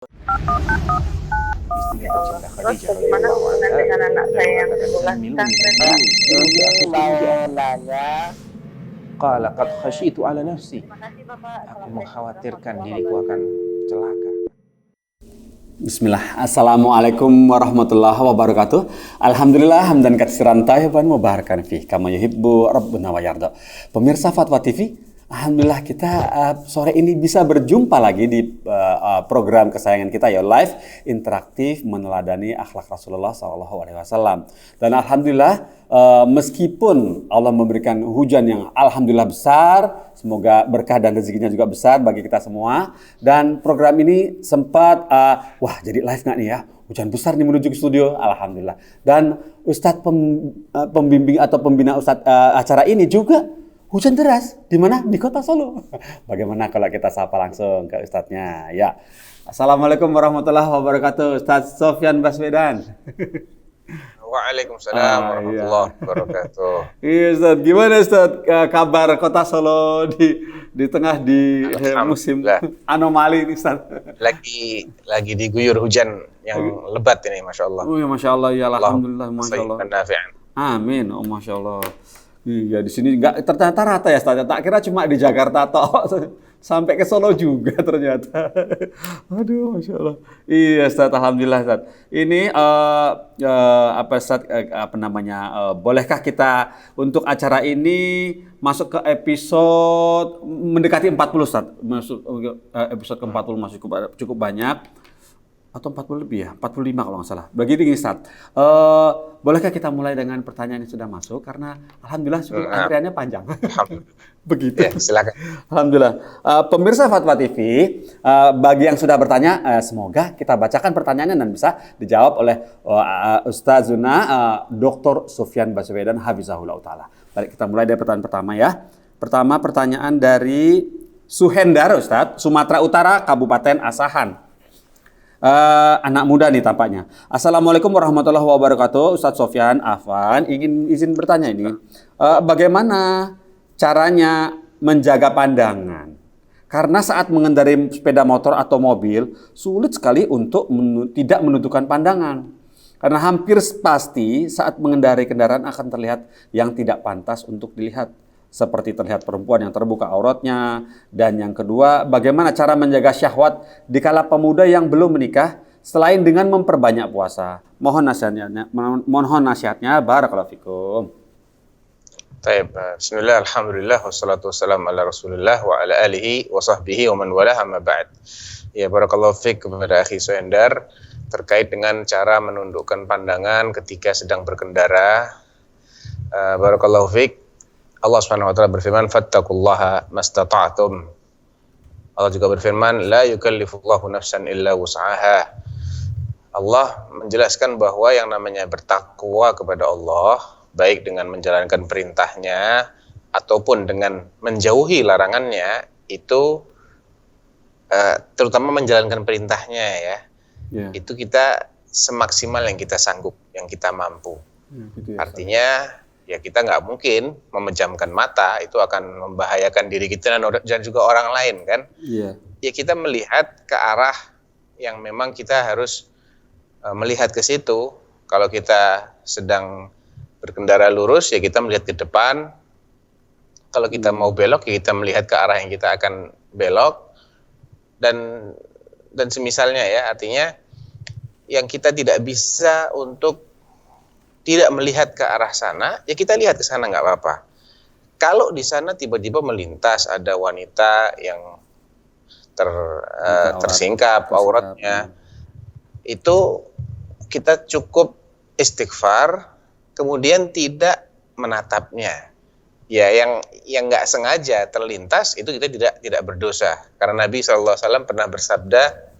Istrinya tercinta Terus Khadijah bagaimana radhiyallahu hubungan anha dengan anak dan saya yang mengatakan sebulan hamilun pesantren? Ini mau nanya. qala qad khasyitu ala nafsi. Terima kasih Bapak. Aku Assalamualaikum mengkhawatirkan warahmatullahi diriku akan celaka. Bismillah. Assalamualaikum warahmatullahi wabarakatuh. Alhamdulillah hamdan katsiran thayyiban mubarakan fih kama yuhibbu rabbuna wa yarda. Pemirsa Fatwa TV, alhamdulillah kita sore ini bisa berjumpa lagi di program kesayangan kita ya, live interaktif meneladani akhlak Rasulullah SAW. Dan alhamdulillah meskipun Allah memberikan hujan yang alhamdulillah besar, semoga berkah dan rezekinya juga besar bagi kita semua. Dan program ini sempat, wah jadi live nggak nih ya? Hujan besar nih menuju ke studio, alhamdulillah. Dan Ustadz pembimbing atau pembina Ustadz acara ini juga hujan deras. Di mana? Di kota Solo. Bagaimana kalau kita sapa langsung ke Ustadznya? Ya. Assalamualaikum warahmatullahi wabarakatuh. Ustadz Sofyan Baswedan. Waalaikumsalam warahmatullahi wabarakatuh. Iya Ustaz, gimana Ustaz kabar kota Solo di tengah musim anomali ini Ustaz? Lagi diguyur hujan yang lebat ini, masya Allah. Oh ya masya Allah ya, alhamdulillah masya Allah. Nafi'an. Amin, oh masya Allah. Iya di sini nggak ternyata rata ya Ustaz. Tak kira cuma di Jakarta toh. Sampai ke Solo juga ternyata. Aduh, masya Allah. Iya, Ustaz, alhamdulillah, Ustaz. Ini apa Ustaz? Bolehkah kita untuk acara ini masuk ke episode mendekati 40, Ustaz? Masuk episode ke-40 masih cukup banyak. Atau 40 lebih ya? 45 kalau nggak salah. Begini, Ustaz. Bolehkah kita mulai dengan pertanyaan yang sudah masuk? Karena alhamdulillah antriannya panjang. Begitu. Ya, silakan. Alhamdulillah. Pemirsa Fatwa TV, bagi yang sudah bertanya, semoga kita bacakan pertanyaannya dan bisa dijawab oleh Ustazuna Dr. Sofyan Baswedan Hafizahullah Ta'ala. Baik, kita mulai dari pertanyaan pertama ya. Pertama, pertanyaan dari Suhendar, Ustaz, Sumatera Utara, Kabupaten Asahan. Anak muda nih tampaknya. Assalamualaikum warahmatullahi wabarakatuh. Ustadz Sofyan, Afwan, izin bertanya ini. Bagaimana caranya menjaga pandangan? Karena saat mengendarai sepeda motor atau mobil, sulit sekali untuk tidak menundukkan pandangan. Karena hampir pasti saat mengendarai kendaraan akan terlihat yang tidak pantas untuk dilihat. Seperti terlihat perempuan yang terbuka auratnya. Dan yang kedua, bagaimana cara menjaga syahwat dikala pemuda yang belum menikah selain dengan memperbanyak puasa. Mohon nasihatnya. Barakallahu fikum. Baik, bismillah, alhamdulillah, wassalatu wassalamu ala rasulillah wa ala alihi wa sahbihi wa man walah, amma ba'd. Ya, barakallahu fik kepada akhi Suhendar terkait dengan cara menundukkan pandangan ketika sedang berkendara. Barakallahu fik. Allah Subhanahu wa taala berfirman, fattaqullaha mastata'tum. Allah juga berfirman, la yukallifullahu nafsan illa wus'aha. Allah menjelaskan bahwa yang namanya bertakwa kepada Allah, baik dengan menjalankan perintahnya ataupun dengan menjauhi larangannya, itu terutama menjalankan perintahnya ya. Yeah. Itu kita semaksimal yang kita sanggup, yang kita mampu. Gitu ya, artinya ya kita nggak mungkin memejamkan mata, itu akan membahayakan diri kita dan juga orang lain kan. Yeah. Ya kita melihat ke arah yang memang kita harus melihat ke situ. Kalau kita sedang berkendara lurus ya kita melihat ke depan. Kalau kita mau belok ya kita melihat ke arah yang kita akan belok. Dan semisalnya ya, artinya yang kita tidak bisa untuk tidak melihat ke arah sana, ya kita lihat ke sana nggak apa-apa. Kalau di sana tiba-tiba melintas ada wanita yang tersingkap auratnya, itu kita cukup istighfar, kemudian tidak menatapnya. Ya, yang nggak sengaja terlintas itu kita tidak berdosa, karena Nabi SAW pernah bersabda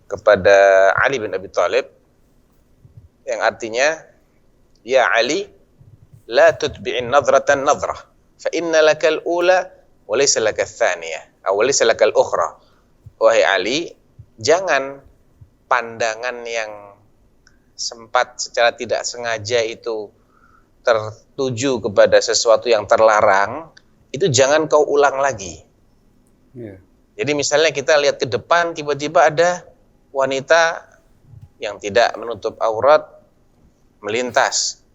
kepada Ali bin Abi Thalib yang artinya, ya Ali, la tutbi'in nadratan nadrah, fa inna lakal ula wa laysa lakal thaniyah, aw laysa lakal ukhra. Wahai Ali, jangan pandangan yang sempat secara tidak sengaja itu tertuju kepada sesuatu yang terlarang, itu jangan kau ulang lagi. Yeah. Jadi misalnya kita lihat ke depan, tiba-tiba ada wanita yang tidak menutup aurat melintas,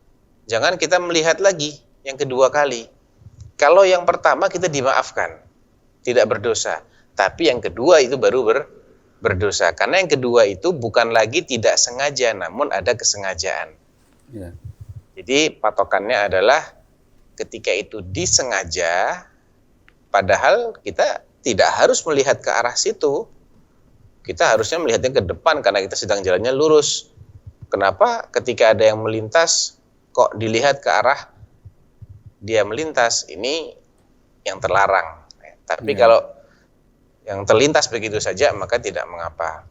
jangan kita melihat lagi yang kedua kali. Kalau yang pertama kita dimaafkan, tidak berdosa. Tapi yang kedua itu baru berdosa. Karena yang kedua itu bukan lagi tidak sengaja, namun ada kesengajaan. Ya. Jadi patokannya adalah ketika itu disengaja, padahal kita tidak harus melihat ke arah situ. Kita harusnya melihatnya ke depan karena kita sedang jalannya lurus. Kenapa ketika ada yang melintas kok dilihat ke arah dia melintas? Ini yang terlarang. Tapi kalau yang terlintas begitu saja maka tidak mengapa.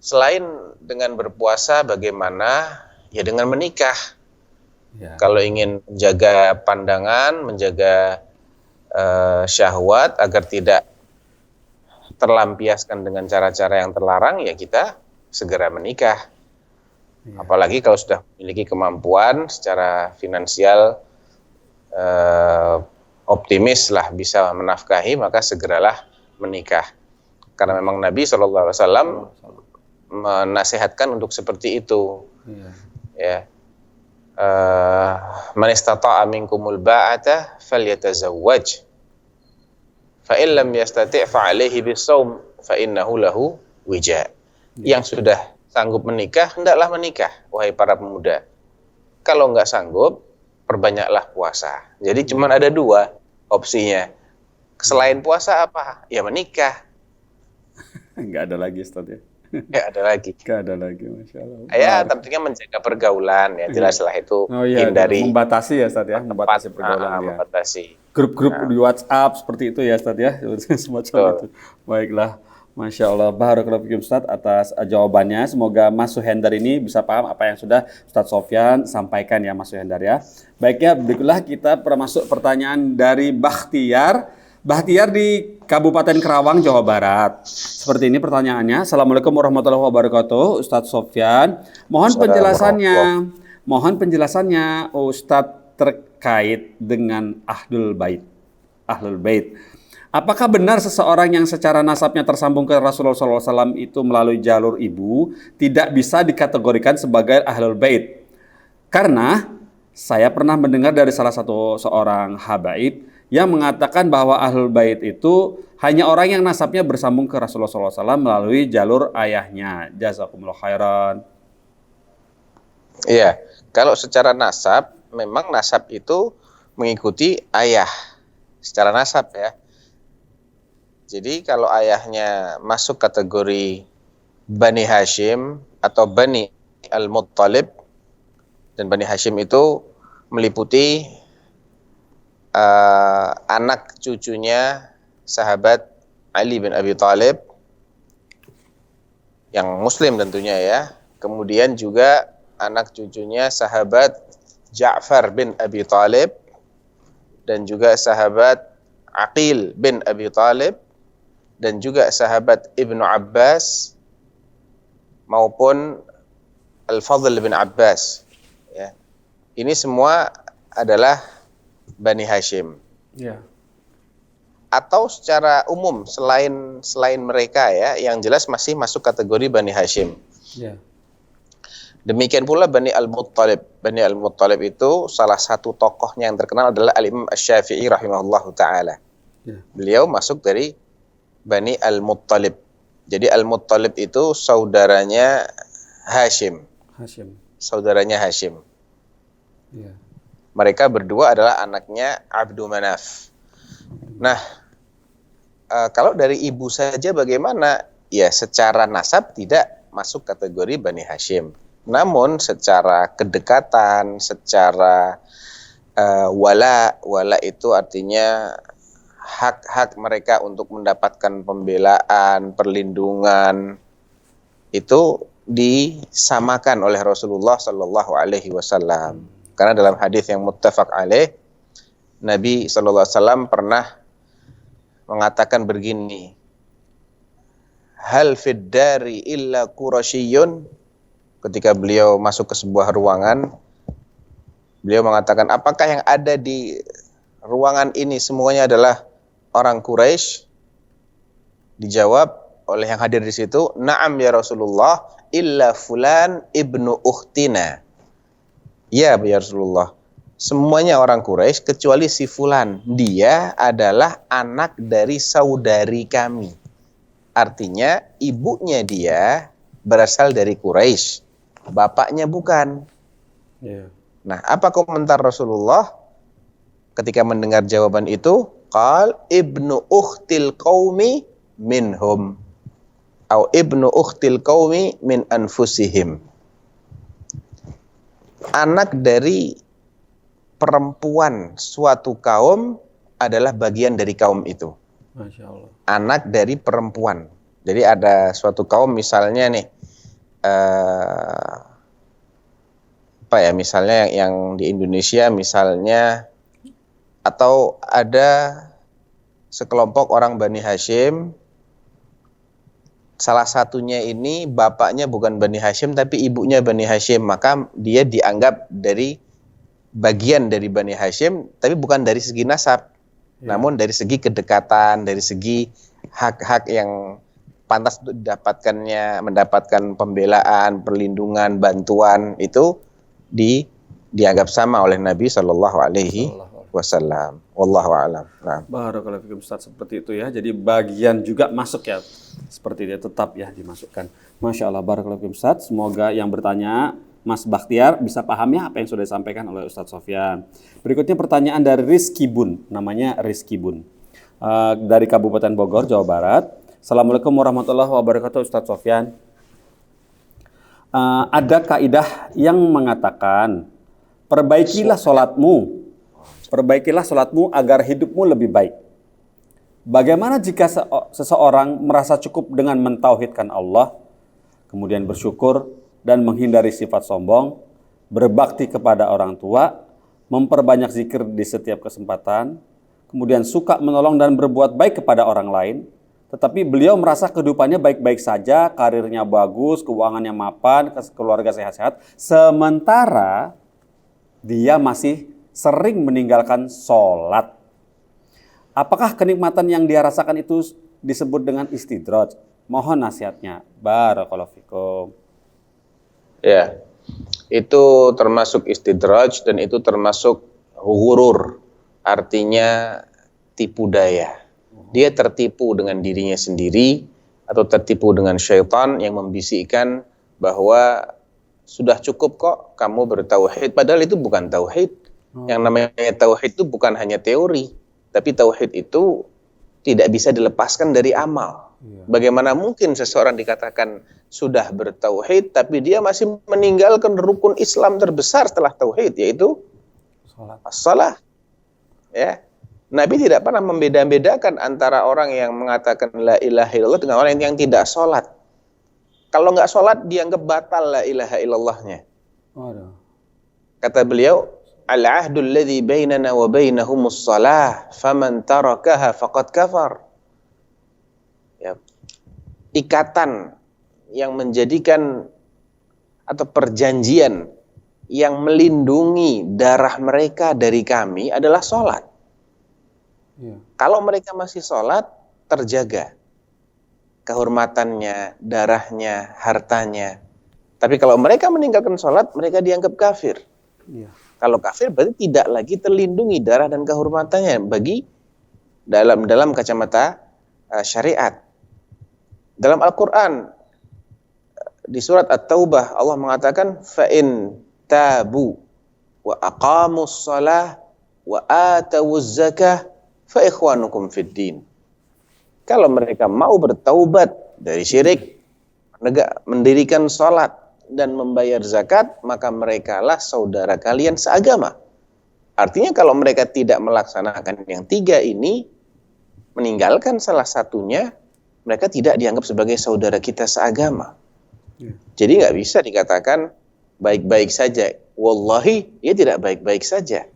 Selain dengan berpuasa, bagaimana? Ya dengan menikah. Kalau ingin menjaga pandangan, menjaga syahwat agar tidak terlampiaskan dengan cara-cara yang terlarang, ya kita segera menikah. Apalagi kalau sudah memiliki kemampuan secara finansial, optimis lah bisa menafkahi, maka segeralah menikah. Karena memang Nabi SAW menasihatkan untuk seperti itu. Ya. Man istata'a minkumul ba'ata falyatazawwaj. Fa in lam yastati' fa 'alaihi bis-shaum fa innahu lahu wija. Yang sudah sanggup menikah, hendaklah menikah, wahai para pemuda. Kalau enggak sanggup, perbanyaklah puasa. Jadi cuma ada dua opsinya. Selain puasa apa? Ya menikah. Enggak ada lagi, Ustaz ya. Ya ada lagi. Enggak ada lagi, Masya Allah. Ya tentunya menjaga pergaulan ya. Jelaslah itu hindari. Membatasi ya, Ustaz ya. Membatasi pergaulan ya. Membatasi. Grup-grup di WhatsApp seperti itu ya, Ustaz ya. Semacam itu. Baiklah. Masya Allah, barakallahu fikum Ustaz atas jawabannya. Semoga Mas Suhendar ini bisa paham apa yang sudah Ustaz Sofyan sampaikan ya, Mas Suhendar ya. Baiknya, berikutlah kita masuk pertanyaan dari Bakhtiar. Bakhtiar di Kabupaten Kerawang, Jawa Barat. Seperti ini pertanyaannya. Assalamualaikum warahmatullahi wabarakatuh, Ustaz Sofyan. Mohon penjelasannya Ustaz terkait dengan Ahlul Bait. Ahlul Bait. Apakah benar seseorang yang secara nasabnya tersambung ke Rasulullah SAW itu melalui jalur ibu tidak bisa dikategorikan sebagai Ahlul Bait? Karena saya pernah mendengar dari salah satu seorang habaib yang mengatakan bahwa Ahlul Bait itu hanya orang yang nasabnya bersambung ke Rasulullah SAW melalui jalur ayahnya. Jazakumullah khairan. Iya, kalau secara nasab, memang nasab itu mengikuti ayah secara nasab ya. Jadi kalau ayahnya masuk kategori Bani Hashim atau Bani Al-Muttalib, dan Bani Hashim itu meliputi anak cucunya sahabat Ali bin Abi Thalib yang muslim tentunya ya. Kemudian juga anak cucunya sahabat Ja'far bin Abi Thalib dan juga sahabat Aqil bin Abi Thalib dan juga sahabat Ibnu Abbas maupun Al-Fadl bin Abbas ya. Ini semua adalah Bani Hashim. Ya. Atau secara umum selain mereka ya, yang jelas masih masuk kategori Bani Hashim. Ya. Demikian pula Bani Al-Muttalib. Bani Al-Muttalib itu salah satu tokohnya yang terkenal adalah Al-Imam Asy-Syafi'i rahimahullahu taala. Ya. Beliau masuk dari Bani Al-Muttalib. Jadi Al-Muttalib itu saudaranya Hashim. Saudaranya Hashim. Ya. Mereka berdua adalah anaknya Abdu Manaf. Nah, kalau dari ibu saja bagaimana? Ya, secara nasab tidak masuk kategori Bani Hashim. Namun secara kedekatan, secara wala itu artinya hak-hak mereka untuk mendapatkan pembelaan, perlindungan itu disamakan oleh Rasulullah Sallallahu Alaihi Wasallam. Karena dalam hadis yang muttafaq alaih, Nabi Sallallahu Alaihi Wasallam pernah mengatakan begini, hal fid dari illa Qurasyyun. Ketika beliau masuk ke sebuah ruangan, beliau mengatakan, apakah yang ada di ruangan ini semuanya adalah orang Quraisy? Dijawab oleh yang hadir di situ, "Na'am ya Rasulullah, illa fulan ibnu ukhtina." Ya Rasulullah, semuanya orang Quraisy kecuali si fulan. Dia adalah anak dari saudari kami. Artinya ibunya dia berasal dari Quraisy, bapaknya bukan. Nah, apa komentar Rasulullah ketika mendengar jawaban itu? Qal ibnu ukhtil qaumi minhum atau ibnu ukhtil qaumi min anfusihim. Anak dari perempuan suatu kaum adalah bagian dari kaum itu. Masya Allah. Anak dari perempuan. Jadi ada suatu kaum misalnya nih, misalnya yang di Indonesia misalnya, atau ada sekelompok orang Bani Hashim, salah satunya ini bapaknya bukan Bani Hashim tapi ibunya Bani Hashim, maka dia dianggap dari bagian dari Bani Hashim tapi bukan dari segi nasab, namun dari segi kedekatan, dari segi hak-hak yang pantas untuk mendapatkan pembelaan, perlindungan, bantuan, itu dianggap sama oleh Nabi Shallallahu Alaihi Wasallam. Wallahu a'lam. Nah. Barakallahu fikum Ustaz, seperti itu ya. Jadi bagian juga masuk ya. Seperti itu tetap ya dimasukkan. Masya Allah, barakallahu fikum Ustaz. Semoga yang bertanya Mas Bakhtiar bisa paham ya apa yang sudah disampaikan oleh Ustaz Sofyan. Berikutnya pertanyaan dari Rizky Bun. Namanya Rizky Bun. Dari Kabupaten Bogor, Jawa Barat. Assalamualaikum warahmatullahi wabarakatuh Ustaz Sofyan. Ada kaidah yang mengatakan perbaikilah sholatmu agar hidupmu lebih baik. Bagaimana jika seseorang merasa cukup dengan mentauhidkan Allah, kemudian bersyukur dan menghindari sifat sombong, berbakti kepada orang tua, memperbanyak zikir di setiap kesempatan, kemudian suka menolong dan berbuat baik kepada orang lain, tetapi beliau merasa kehidupannya baik-baik saja, karirnya bagus, keuangannya mapan, keluarga sehat-sehat, sementara dia masih sering meninggalkan sholat. Apakah kenikmatan yang dia rasakan itu disebut dengan istidraj? Mohon nasihatnya. Barakallahu fikum. Ya, itu termasuk istidraj dan itu termasuk ghurur. Artinya tipu daya. Dia tertipu dengan dirinya sendiri atau tertipu dengan syaitan yang membisikkan bahwa sudah cukup kok kamu bertauhid. Padahal itu bukan tauhid. Yang namanya tauhid itu bukan hanya teori, tapi tauhid itu tidak bisa dilepaskan dari amal. Bagaimana mungkin seseorang dikatakan sudah bertauhid, tapi dia masih meninggalkan rukun Islam terbesar setelah tauhid, yaitu as-salah. Ya, Nabi tidak pernah membeda-bedakan antara orang yang mengatakan la ilaha illallah dengan orang yang tidak sholat. Kalau nggak sholat dianggap batal la ilaha illallahnya. Kata beliau, al-ahdul ladzi bainana wa bainahumus shalah, faman tarakaha faqad kafar. Ya. Ikatan yang menjadikan atau perjanjian yang melindungi darah mereka dari kami adalah sholat. Kalau mereka masih sholat, terjaga kehormatannya, darahnya, hartanya. Tapi kalau mereka meninggalkan sholat, mereka dianggap kafir. Kalau kafir berarti tidak lagi terlindungi darah dan kehormatannya bagi dalam kacamata syariat. Dalam Al-Quran di surat At-Taubah Allah mengatakan fa'in tabu wa aqamus shalah wa atawuz zakah fa ikhwanukum fid din. Kalau mereka mau bertaubat dari syirik, mendirikan salat dan membayar zakat, maka merekalah saudara kalian seagama. Artinya kalau mereka tidak melaksanakan yang tiga ini, meninggalkan salah satunya, mereka tidak dianggap sebagai saudara kita seagama. Jadi nggak bisa dikatakan baik-baik saja. Wallahi, dia tidak baik-baik saja.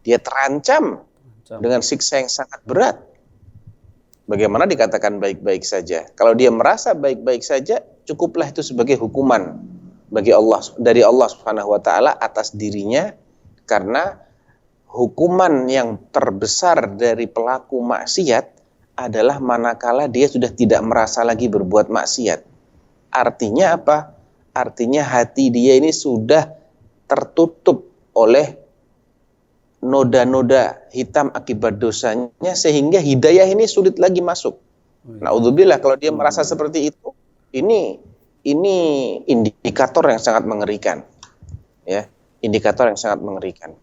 Dia terancam dengan siksa yang sangat berat. Bagaimana dikatakan baik-baik saja? Kalau dia merasa baik-baik saja, cukuplah itu sebagai hukuman bagi Allah, dari Allah Subhanahu wa taala atas dirinya, karena hukuman yang terbesar dari pelaku maksiat adalah manakala dia sudah tidak merasa lagi berbuat maksiat. Artinya apa? Artinya hati dia ini sudah tertutup oleh noda-noda hitam akibat dosanya sehingga hidayah ini sulit lagi masuk. Naudzubillah, kalau dia merasa seperti itu, ini indikator yang sangat mengerikan. Ya, indikator yang sangat mengerikan.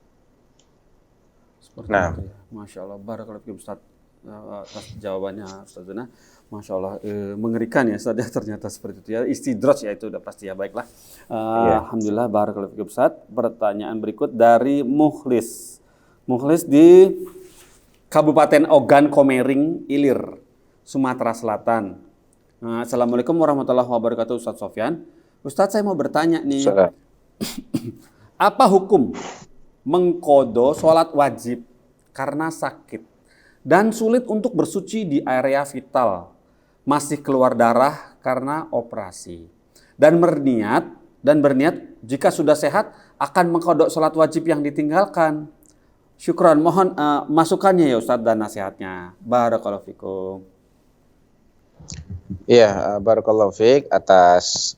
Seperti Nah, itu ya. Masya Allah, barakallahu fikum Ustaz atas jawabannya Ustaz Zuna. Masya Allah, mengerikan ya Ustaz ya, ternyata seperti itu ya. Istidraj ya, itu udah pasti ya, baiklah. Alhamdulillah, barakallahu fikum Ustaz. Pertanyaan berikut dari Mukhlis. Mukhlis di Kabupaten Ogan Komering Ilir, Sumatera Selatan. Assalamualaikum warahmatullahi wabarakatuh Ustaz Sofyan. Ustaz, saya mau bertanya nih. Apa hukum mengqadha sholat wajib karena sakit dan sulit untuk bersuci di area vital, masih keluar darah karena operasi, dan berniat jika sudah sehat akan mengqadha sholat wajib yang ditinggalkan? Syukran, mohon masukannya ya Ustadz dan nasihatnya. Barakallahu fikum. Iya, barakallahu fiik atas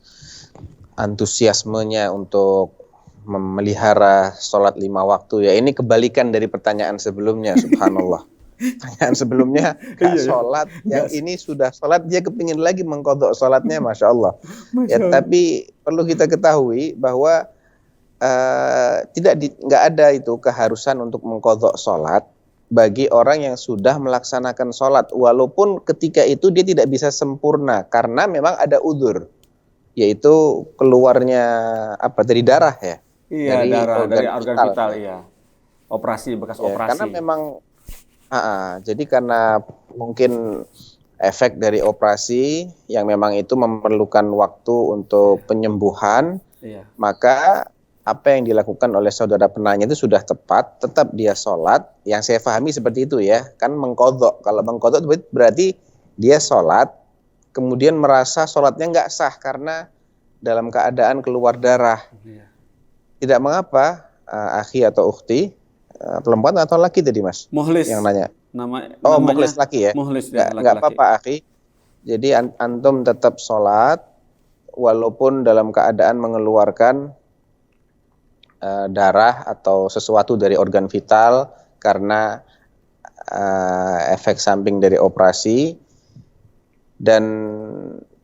antusiasmenya untuk memelihara sholat 5 waktu ya. Ini kebalikan dari pertanyaan sebelumnya, subhanallah. Pertanyaan sebelumnya gak sholat, yang ini sudah sholat, dia kepingin lagi mengqadha sholatnya, masya Allah. Ya, tapi perlu kita ketahui bahwa nggak ada itu keharusan untuk mengqadha sholat bagi orang yang sudah melaksanakan sholat, walaupun ketika itu dia tidak bisa sempurna karena memang ada udzur, yaitu keluarnya dari darah ya. Iya, dari organ vital ya. Operasi, bekas operasi. Karena memang jadi karena mungkin efek dari operasi yang memang itu memerlukan waktu untuk penyembuhan, maka apa yang dilakukan oleh saudara penanya itu sudah tepat, tetap dia sholat. Yang saya pahami seperti itu ya, kan mengqadha. Kalau mengqadha berarti dia sholat, kemudian merasa sholatnya nggak sah karena dalam keadaan keluar darah. Tidak mengapa, akhi atau ukhti, perempuan atau laki tadi mas? Mukhlis. Yang nanya. Namanya Mukhlis laki ya? Mukhlis, nggak apa-apa akhi. Jadi antum tetap sholat, walaupun dalam keadaan mengeluarkan darah atau sesuatu dari organ vital karena efek samping dari operasi, dan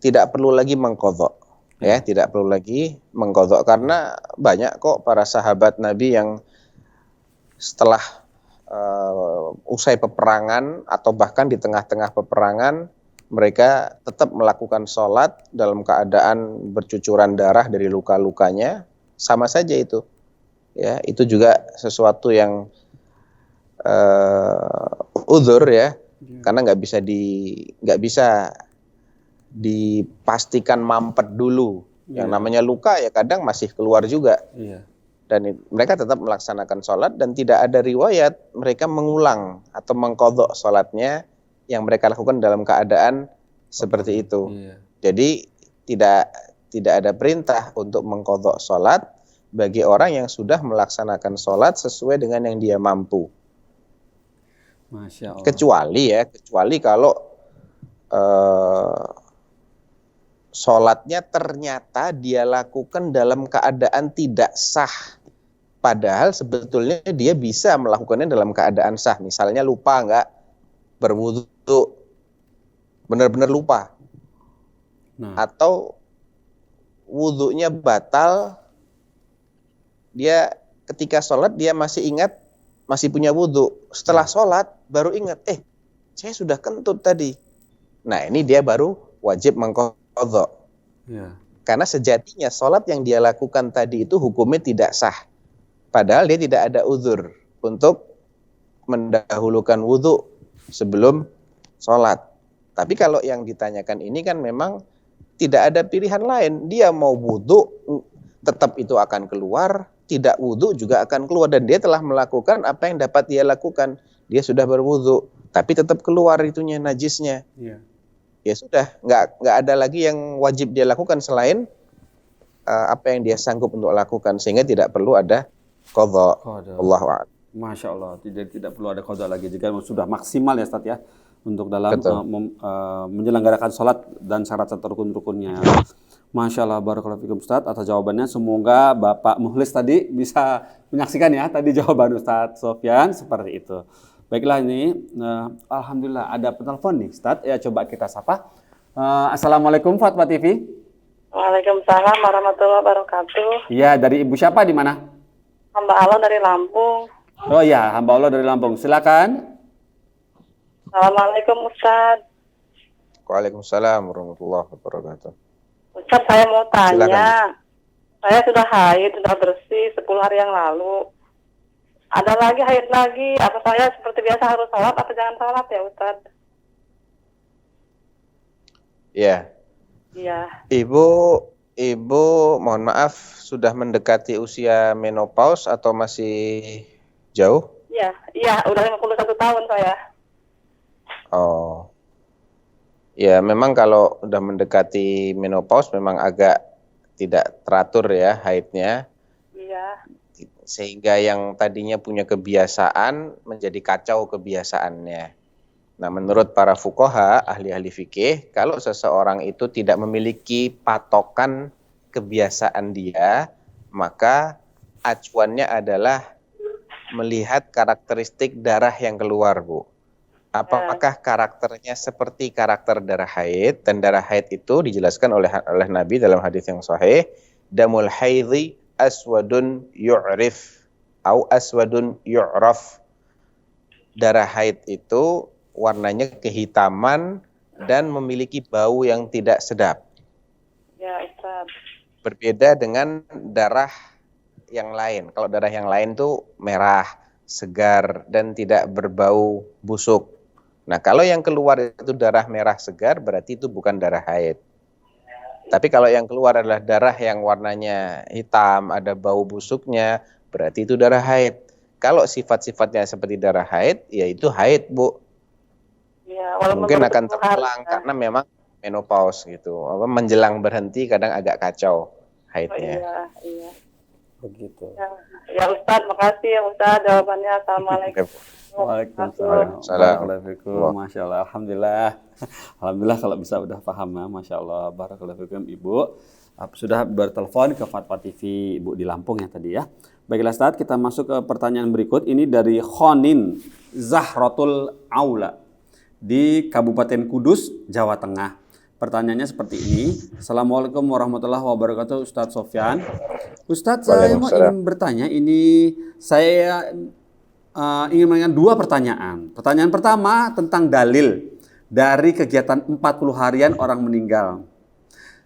tidak perlu lagi mengqadha. Ya, tidak perlu lagi mengqadha karena banyak kok para sahabat Nabi yang setelah usai peperangan atau bahkan di tengah-tengah peperangan mereka tetap melakukan sholat dalam keadaan bercucuran darah dari luka-lukanya, sama saja itu. Ya, itu juga sesuatu yang udzur ya, karena nggak bisa dipastikan mampet dulu. Yang namanya luka ya kadang masih keluar juga. Dan mereka tetap melaksanakan sholat dan tidak ada riwayat mereka mengulang atau mengqadha sholatnya yang mereka lakukan dalam keadaan seperti itu. Jadi tidak ada perintah untuk mengqadha sholat bagi orang yang sudah melaksanakan sholat sesuai dengan yang dia mampu. Masya Allah. Kecuali kalau sholatnya ternyata dia lakukan dalam keadaan tidak sah, padahal sebetulnya dia bisa melakukannya dalam keadaan sah. Misalnya lupa nggak berwudu, benar-benar lupa, atau wudunya batal, dia ketika sholat dia masih ingat masih punya wudu, setelah sholat baru ingat, saya sudah kentut tadi. Nah ini dia baru wajib mengqadha. Karena sejatinya sholat yang dia lakukan tadi itu hukumnya tidak sah, padahal dia tidak ada uzur untuk mendahulukan wudu sebelum sholat. Tapi kalau yang ditanyakan ini kan memang tidak ada pilihan lain, dia mau wudu tetap itu akan keluar, tidak wudu juga akan keluar, dan dia telah melakukan apa yang dapat dia lakukan. Dia sudah berwudu tapi tetap keluar itunya najisnya. Ya sudah, nggak ada lagi yang wajib dia lakukan selain apa yang dia sanggup untuk lakukan, sehingga tidak perlu ada qadha. Allahu a'lam. Masya Allah, tidak perlu ada qadha lagi jika sudah maksimal ya Ustaz ya. untuk dalam Betul. menyelenggarakan sholat dan syarat-syarat rukun-rukunnya. Masya Allah, barakallahu fikum Ustaz atas jawabannya. Semoga Bapak Mukhlis tadi bisa menyaksikan ya tadi jawaban Ustaz Sofyan seperti itu. Baiklah ini, alhamdulillah ada penelpon nih Ustaz. Ya coba kita sapa. Assalamualaikum Fatwa TV. Waalaikumsalam warahmatullahi wabarakatuh. Iya, dari Ibu siapa di mana? Hamba Allah dari Lampung. Oh iya, hamba Allah dari Lampung. Silakan. Assalamualaikum Ustaz. Waalaikumsalam warahmatullahi wabarakatuh. Ustaz, saya mau tanya. Silakan. Saya sudah haid, sudah bersih 10 hari yang lalu. Ada lagi haid lagi. Apa saya seperti biasa harus sholat atau jangan sholat ya Ustaz? Ya, Iya. Ibu, mohon maaf, sudah mendekati usia menopause atau masih jauh? Iya, udah 51 tahun saya. Oh, ya memang kalau udah mendekati menopause memang agak tidak teratur ya haidnya, Iya. sehingga yang tadinya punya kebiasaan menjadi kacau kebiasaannya. Nah, menurut para fuqaha, ahli-ahli fikih, kalau seseorang itu tidak memiliki patokan kebiasaan dia, maka acuannya adalah melihat karakteristik darah yang keluar, Bu. Apakah karakternya seperti karakter darah haid? Dan darah haid itu dijelaskan oleh Nabi dalam hadis yang sahih, damul haidhi aswadun yu'rif au aswadun yu'raf. Darah haid itu warnanya kehitaman dan memiliki bau yang tidak sedap. Ya Ustaz. Berbeda dengan darah yang lain. Kalau darah yang lain tuh merah, segar, dan tidak berbau busuk. Nah, kalau yang keluar itu darah merah segar, berarti itu bukan darah haid. Tapi kalau yang keluar adalah darah yang warnanya hitam, ada bau busuknya, berarti itu darah haid. Kalau sifat-sifatnya seperti darah haid, ya itu haid, Bu. Ya, walaupun Mungkin baru akan 10 hari, terulang ya. karena memang menopause gitu. Menjelang berhenti kadang agak kacau Oh, haidnya. iya. Begitu. Ya Ustaz, makasih ya Ustaz jawabannya. Assalamualaikum. Waalaikumsalam. Waalaikumsalam. Barakallahu Masya Allah. Alhamdulillah. Alhamdulillah kalau bisa udah paham ya. Masya Allah. Barakallahu fikum Ibu. Sudah bertelepon ke Fatwa TV Ibu di Lampung ya tadi ya. Baiklah Ustaz, kita masuk ke pertanyaan berikut. Ini dari Khonin Zahratul Aula di Kabupaten Kudus, Jawa Tengah. Pertanyaannya seperti ini. Assalamualaikum warahmatullahi wabarakatuh Ustadz Sofyan. Ustadz, saya ingin bertanya, ini saya ingin menanyakan 2 pertanyaan. Pertanyaan pertama tentang dalil dari kegiatan 40 harian orang meninggal.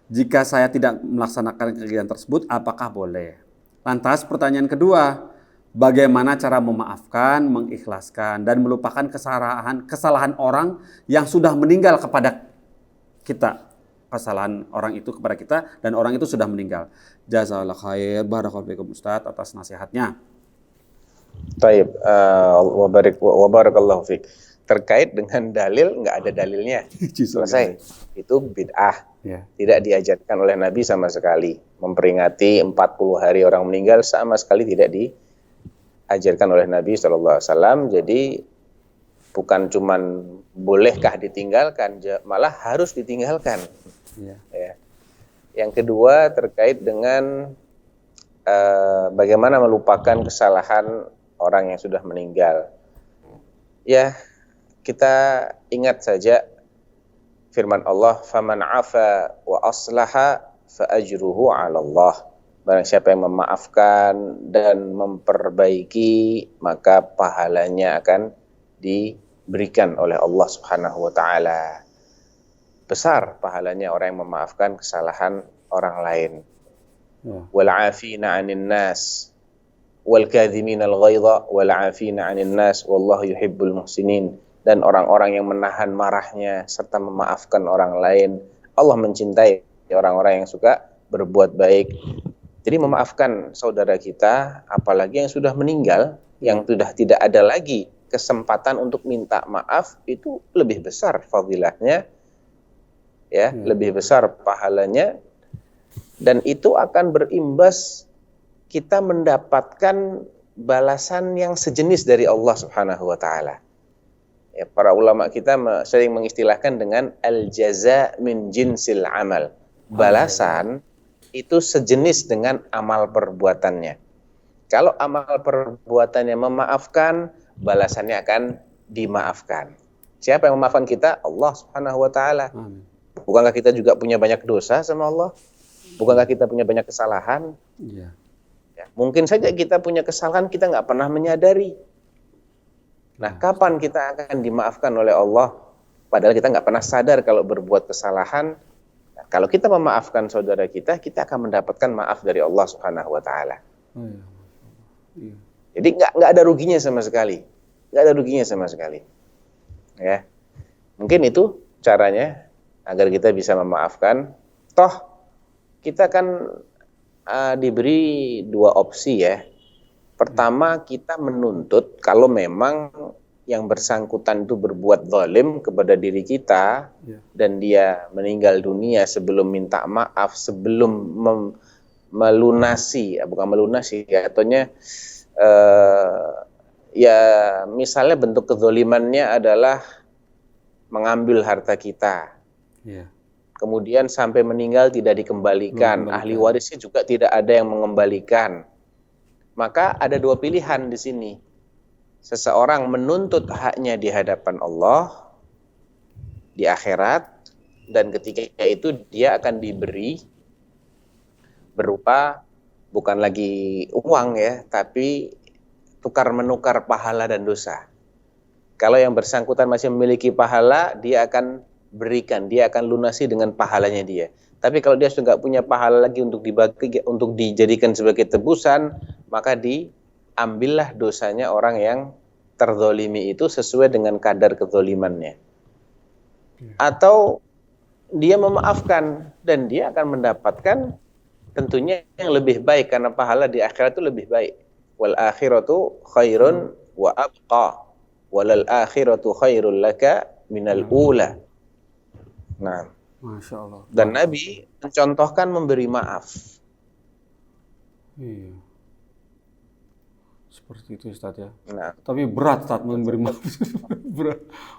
Jika saya tidak melaksanakan kegiatan tersebut, apakah boleh? Lantas pertanyaan kedua, bagaimana cara memaafkan, mengikhlaskan, dan melupakan kesalahan orang yang sudah meninggal kepada kita? Kesalahan orang itu kepada kita dan orang itu sudah meninggal. Jazakallahu khair, barakallahu fikum Ustaz atas nasihatnya. Taib, wa barakallahu fiik. Terkait dengan dalil, nggak ada dalilnya. Selesai. Itu bid'ah. Ya. Tidak diajarkan oleh Nabi sama sekali. Memperingati 40 hari orang meninggal sama sekali tidak diajarkan oleh Nabi SAW. Jadi bukan cuman bolehkah ditinggalkan, malah harus ditinggalkan. Ya. Yang kedua terkait dengan bagaimana melupakan kesalahan orang yang sudah meninggal. Ya, kita ingat saja firman Allah, "Faman 'afa wa aslaha fa ajruhu 'ala Allah." Barang siapa yang memaafkan dan memperbaiki, maka pahalanya akan diberikan oleh Allah Subhanahu wa taala. Besar pahalanya orang yang memaafkan kesalahan orang lain. Wal 'afina 'anil nas wal kadhimina al ghaidha wal 'afina 'anil nas wallahu yuhibbul muhsinin. Dan orang-orang yang menahan marahnya serta memaafkan orang lain, Allah mencintai orang-orang yang suka berbuat baik. Jadi memaafkan saudara kita, apalagi yang sudah meninggal, yang sudah tidak ada lagi kesempatan untuk minta maaf, itu lebih besar fadilahnya, ya, lebih besar pahalanya, dan itu akan berimbas kita mendapatkan balasan yang sejenis dari Allah Subhanahu wa taala. Ya, para ulama kita sering mengistilahkan dengan al-jaza min jinsil amal. Balasan itu sejenis dengan amal perbuatannya. Kalau amal perbuatannya memaafkan, balasannya akan dimaafkan. Siapa yang memaafkan kita? Allah Subhanahu wa taala. Bukankah kita juga punya banyak dosa sama Allah? Bukankah kita punya banyak kesalahan? Iya. Ya, mungkin saja kita punya kesalahan kita nggak pernah menyadari. Nah, kapan kita akan dimaafkan oleh Allah? Padahal kita nggak pernah sadar kalau berbuat kesalahan. Nah, kalau kita memaafkan saudara kita akan mendapatkan maaf dari Allah Subhanahu wa taala. Iya. Jadi nggak ada ruginya sama sekali. Nggak ada ruginya sama sekali. Ya. Mungkin itu caranya agar kita bisa memaafkan. Toh kita kan diberi dua opsi ya. Pertama, kita menuntut kalau memang yang bersangkutan itu berbuat zalim kepada diri kita dan dia meninggal dunia sebelum minta maaf, sebelum melunasi, bukan melunasi ya, ataunya ya misalnya bentuk kezalimannya adalah mengambil harta kita. Kemudian sampai meninggal tidak dikembalikan, ahli warisnya juga tidak ada yang mengembalikan. Maka ada dua pilihan di sini. Seseorang menuntut haknya di hadapan Allah di akhirat, dan ketika itu dia akan diberi berupa bukan lagi uang ya, tapi tukar menukar pahala dan dosa. Kalau yang bersangkutan masih memiliki pahala, dia akan berikan, dia akan lunasi dengan pahalanya dia. Tapi kalau dia sudah nggak punya pahala lagi untuk dibagi, untuk dijadikan sebagai tebusan, maka diambillah dosanya orang yang terzolimi itu sesuai dengan kadar kezolimannya. Atau dia memaafkan dan dia akan mendapatkan tentunya yang lebih baik karena pahala di akhirat itu lebih baik. Wal akhiratu khairun wa abqa. Walal akhiratu khairul laka minal ula. Nah, Masya Allah. dan Nabi mencontohkan memberi maaf. Iya. Seperti itu Ustaz ya. Nah, Tapi berat Ustaz memberi maaf.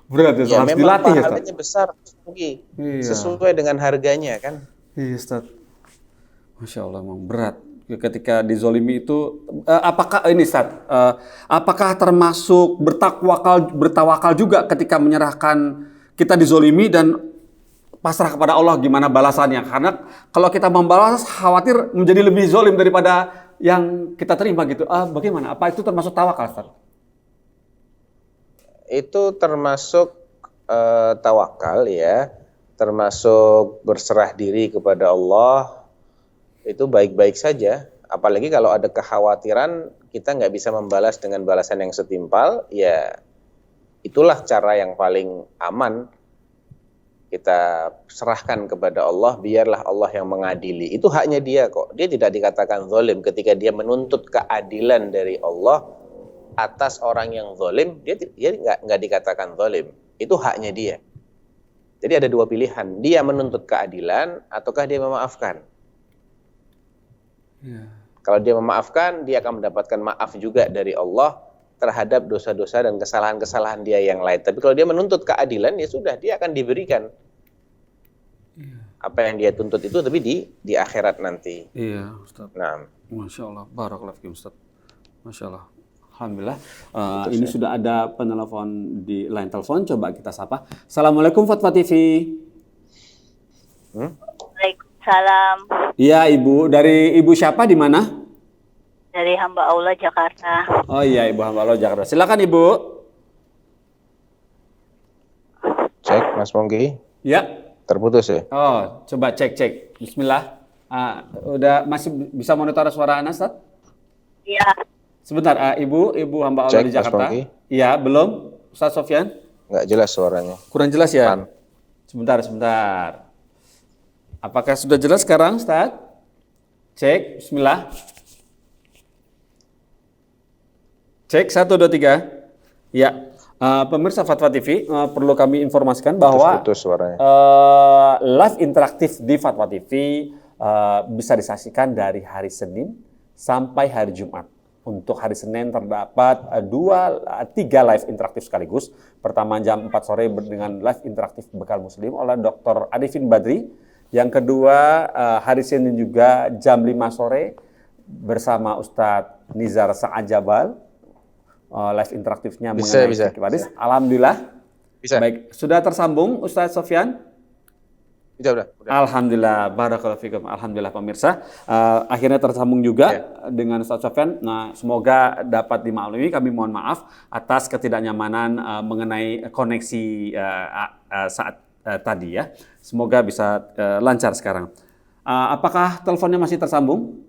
berat ya, ya harus memang dilatih ya Ustaz. pahalanya besar, Iya. sesuai dengan harganya kan. Iya Ustaz. Masya Allah memang berat. Ketika dizolimi itu, apakah ini Ustaz, apakah termasuk bertawakal juga ketika menyerahkan kita dizolimi dan pasrah kepada Allah gimana balasannya? Karena kalau kita membalas khawatir menjadi lebih zolim daripada yang kita terima gitu. Bagaimana? Apa itu termasuk tawakal Ustaz? Itu termasuk tawakal ya, termasuk berserah diri kepada Allah. Itu baik-baik saja. Apalagi kalau ada kekhawatiran kita nggak bisa membalas dengan balasan yang setimpal, ya itulah cara yang paling aman. Kita serahkan kepada Allah, biarlah Allah yang mengadili. Itu haknya dia kok. Dia tidak dikatakan zalim ketika dia menuntut keadilan dari Allah atas orang yang zalim. Dia nggak dikatakan zalim. Itu haknya dia. Jadi ada dua pilihan. Dia menuntut keadilan ataukah dia memaafkan. Ya. Kalau dia memaafkan, dia akan mendapatkan maaf juga dari Allah terhadap dosa-dosa dan kesalahan-kesalahan dia yang lain. Tapi kalau dia menuntut keadilan, ya sudah, dia akan diberikan apa yang dia tuntut itu, tapi di akhirat nanti. Iya Ustaz. Nah, Masya Allah. Barakallahu fiikum Ustaz. Masya Allah. Alhamdulillah. Ini sudah ada penelpon di line telepon. Coba kita sapa. Assalamualaikum Fatwa TV. Waalaikumsalam. Iya Ibu. Dari Ibu siapa di mana? Dari Hamba Allah Jakarta. Oh iya Ibu Hamba Allah Jakarta. Silakan Ibu. cek Mas Pongki. Ya. Terputus ya? Oh, coba cek. Bismillah. Udah masih bisa monitor suara Anda, Ustaz? Iya. Sebentar, Ibu Hamba Allah Cek, di Mas Jakarta. Pongki. Iya, belum. Ustaz Sofyan? Nggak jelas suaranya. Kurang jelas ya? Pan. Sebentar. Apakah sudah jelas sekarang, Ustaz? Cek, bismillah. Cek, 1, 2, 3. Ya. Pemirsa Fatwa TV, perlu kami informasikan bahwa Putus suaranya. live interaktif di Fatwa TV bisa disaksikan dari hari Senin sampai hari Jumat. Untuk hari Senin terdapat 3 live interaktif sekaligus. Pertama jam 4 sore dengan live interaktif Bekal Muslim oleh Dr. Arifin Badri. Yang kedua hari Senin juga jam 5 sore bersama Ustadz Nizar Sa'ajabal. Live interaktifnya mengenai fikih hadis. Alhamdulillah. Bisa. Baik, sudah tersambung Ustadz Sofyan? Udah. Alhamdulillah, barakallahu fikum. Alhamdulillah pemirsa, akhirnya tersambung juga dengan Ustaz Sofyan. Nah, semoga dapat dimaklumi. Kami mohon maaf atas ketidaknyamanan mengenai koneksi saat tadi ya. Semoga bisa lancar sekarang. Apakah teleponnya masih tersambung?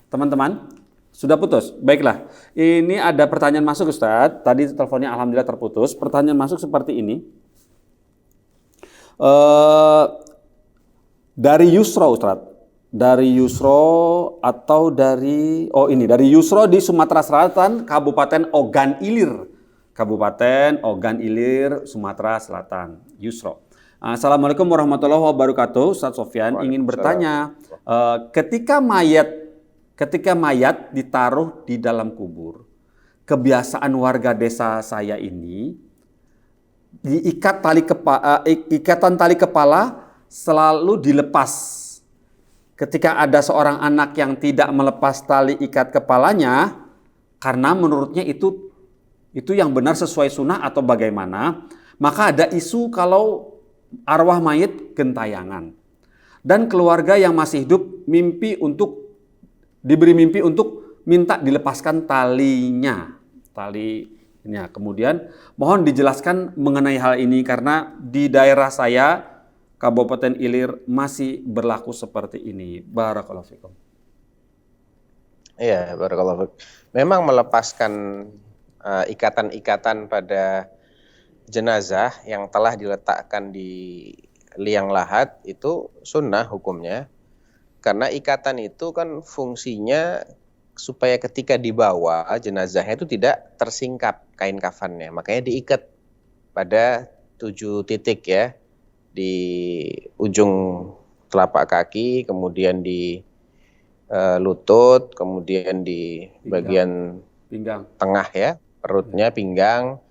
Teman-teman, sudah putus? Baiklah, ini ada pertanyaan masuk Ustaz. Tadi teleponnya alhamdulillah terputus. Pertanyaan masuk seperti ini. Dari Yusro Ustaz, dari Yusro atau dari dari Yusro di Sumatera Selatan, Kabupaten Ogan Ilir, Sumatera Selatan. Yusro. Assalamualaikum warahmatullahi wabarakatuh. Ustaz Sofyan ingin bertanya, ketika mayat ditaruh di dalam kubur, kebiasaan warga desa saya ini diikat ikatan tali kepala selalu dilepas. Ketika ada seorang anak yang tidak melepas tali ikat kepalanya karena menurutnya itu yang benar sesuai sunnah atau bagaimana, maka ada isu kalau arwah mayit gentayangan. Dan keluarga yang masih hidup diberi mimpi untuk minta dilepaskan talinya. Ya, kemudian mohon dijelaskan mengenai hal ini karena di daerah saya Kabupaten Ilir masih berlaku seperti ini. Barakallahu fikum. Iya, barakallahu fikum. Memang melepaskan ikatan-ikatan pada jenazah yang telah diletakkan di liang lahat itu sunnah hukumnya. Karena ikatan itu kan fungsinya supaya ketika dibawa jenazahnya itu tidak tersingkap kain kafannya. Makanya diikat pada 7 titik ya. Di ujung telapak kaki, kemudian di lutut, kemudian di bagian pinggang tengah ya, perutnya, pinggang,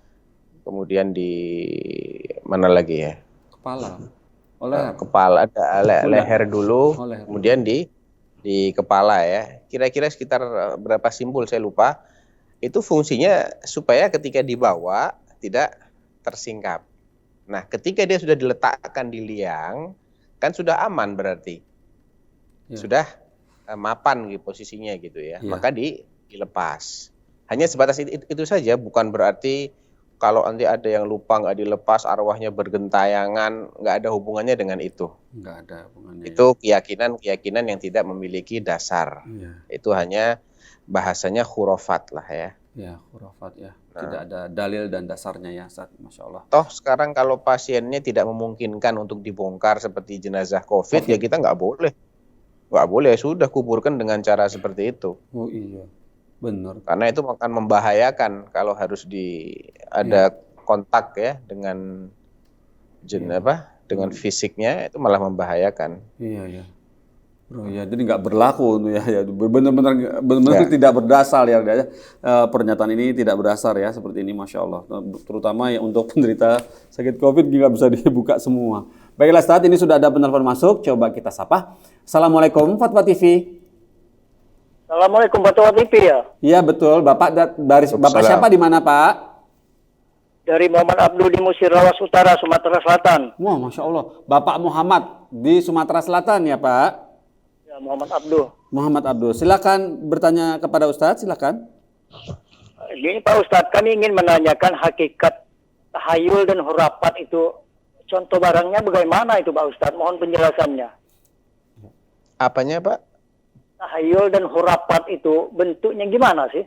kemudian di mana lagi ya? Kepala. Kepala, ada leher dulu, kemudian di kepala ya. Kira-kira sekitar berapa simpul saya lupa. Itu fungsinya supaya ketika dibawa tidak tersingkap. Nah, ketika dia sudah diletakkan di liang, kan sudah aman berarti. Ya. Sudah mapan gitu posisinya gitu ya. Maka dilepas. Hanya sebatas itu saja, bukan berarti kalau nanti ada yang lupa nggak dilepas, arwahnya bergentayangan, nggak ada hubungannya dengan itu. Nggak ada hubungannya. Itu keyakinan yang tidak memiliki dasar. Ya. Itu hanya bahasanya khurafat lah ya. Ya, khurafat ya. Tidak ada dalil dan dasarnya ya, Ustaz. Masya Allah. Toh sekarang kalau pasiennya tidak memungkinkan untuk dibongkar seperti jenazah COVID. Ya kita nggak boleh. Nggak boleh, sudah kuburkan dengan cara seperti itu. Oh iya, benar. Karena itu akan membahayakan kalau harus ada kontak ya dengan dengan fisiknya, itu malah membahayakan. Iya. Bro, ya, jadi nggak berlaku ya, benar-benar tidak berdasar ya, pernyataan ini tidak berdasar ya seperti ini, Masya Allah. Terutama ya untuk penderita sakit COVID nggak bisa dibuka semua. Baiklah Ustaz, ini sudah ada penelpon masuk, coba kita sapa. Assalamualaikum Fatwa TV. Assalamualaikum Fatwa TV ya. Iya betul, Bapak siapa di mana Pak? Dari Muhammad Abdul di Musir Rawas Utara, Sumatera Selatan. Wah, Masya Allah, Bapak Muhammad di Sumatera Selatan ya Pak? Muhammad Abdul. Muhammad Abdul, silakan bertanya kepada Ustadz, silakan. Ini Pak Ustadz, kami ingin menanyakan hakikat tahayul dan hurapat itu, contoh barangnya bagaimana itu Pak Ustadz? Mohon penjelasannya. Apanya Pak? Tahayul dan hurapat itu bentuknya gimana sih?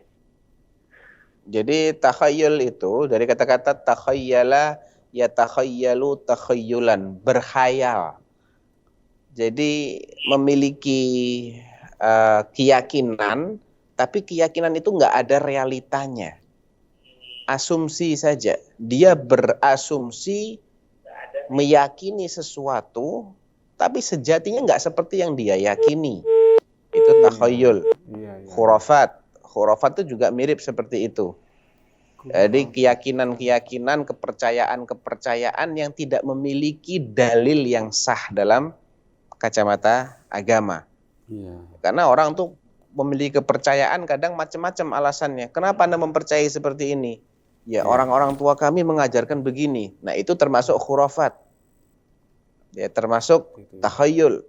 Jadi takhayul itu dari kata-kata takhayyala yatakhayyalu takhayyulan, berkhayal. Jadi memiliki keyakinan, tapi keyakinan itu nggak ada realitanya. Asumsi saja. Dia berasumsi meyakini sesuatu, tapi sejatinya nggak seperti yang dia yakini. Itu Itu takhayul. Iya, iya. Khurafat. Khurafat itu juga mirip seperti itu. Jadi keyakinan-keyakinan, kepercayaan-kepercayaan yang tidak memiliki dalil yang sah dalam kacamata agama. Iya. Karena orang tuh memiliki kepercayaan kadang macam-macam alasannya. Kenapa Anda mempercayai seperti ini? Ya, orang-orang tua kami mengajarkan begini. Nah, itu termasuk khurafat. Ya, termasuk takhayul.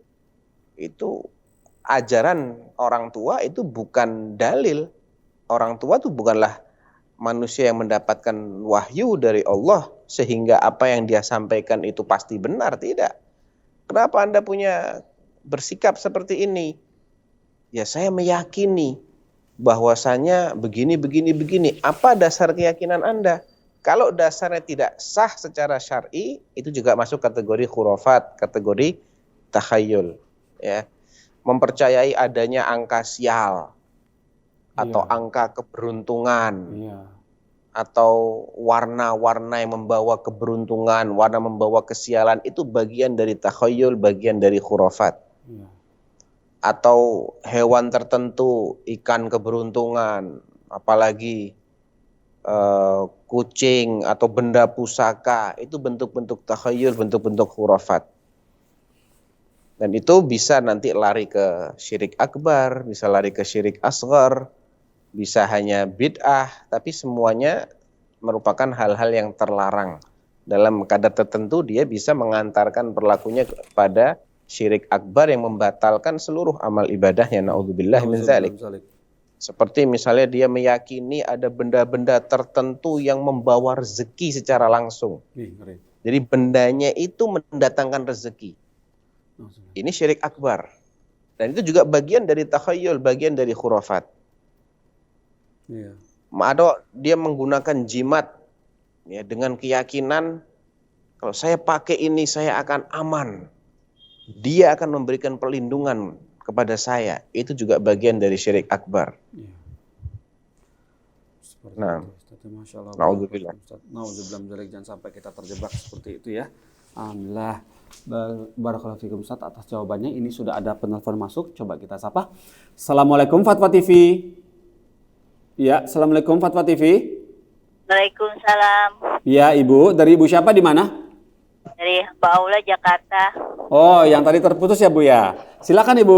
Itu ajaran orang tua itu bukan dalil. Orang tua itu bukanlah manusia yang mendapatkan wahyu dari Allah sehingga apa yang dia sampaikan itu pasti benar. Tidak. Kenapa Anda punya bersikap seperti ini? Ya, saya meyakini bahwasanya begini. Apa dasar keyakinan Anda? Kalau dasarnya tidak sah secara syar'i, itu juga masuk kategori khurafat, kategori takhayul. Ya, mempercayai adanya angka sial atau angka keberuntungan, atau warna-warna yang membawa keberuntungan, warna membawa kesialan, itu bagian dari takhayul, bagian dari khurafat. Atau hewan tertentu, ikan keberuntungan, apalagi kucing atau benda pusaka, itu bentuk-bentuk takhayul, bentuk-bentuk khurafat. Dan itu bisa nanti lari ke syirik akbar, bisa lari ke syirik asghar, bisa hanya bid'ah, tapi semuanya merupakan hal-hal yang terlarang. Dalam kadar tertentu dia bisa mengantarkan perlakunya kepada syirik akbar yang membatalkan seluruh amal ibadahnya. Na'udzubillah min dzalik. Seperti misalnya dia meyakini ada benda-benda tertentu yang membawa rezeki secara langsung. Jadi bendanya itu mendatangkan rezeki. Ini syirik akbar. Dan itu juga bagian dari takhayul, bagian dari khurafat. Atau dia menggunakan jimat ya, dengan keyakinan kalau saya pakai ini saya akan aman. Dia akan memberikan perlindungan kepada saya. Itu juga bagian dari syirik akbar. Nah, na'udzubillah. Na'udzubillah, jangan sampai kita terjebak seperti itu ya. Alhamdulillah. Barakallahu fikum Ustaz atas jawabannya. Ini sudah ada penelpon masuk. Coba kita sapa. Assalamualaikum Fatwa TV. Ya, Assalamualaikum Fatwa TV. Waalaikumsalam. Ya, Ibu. Dari Ibu siapa di mana? Dari Mbak Aula, Jakarta. Oh, yang tadi terputus ya, Bu ya. Silakan, Ibu.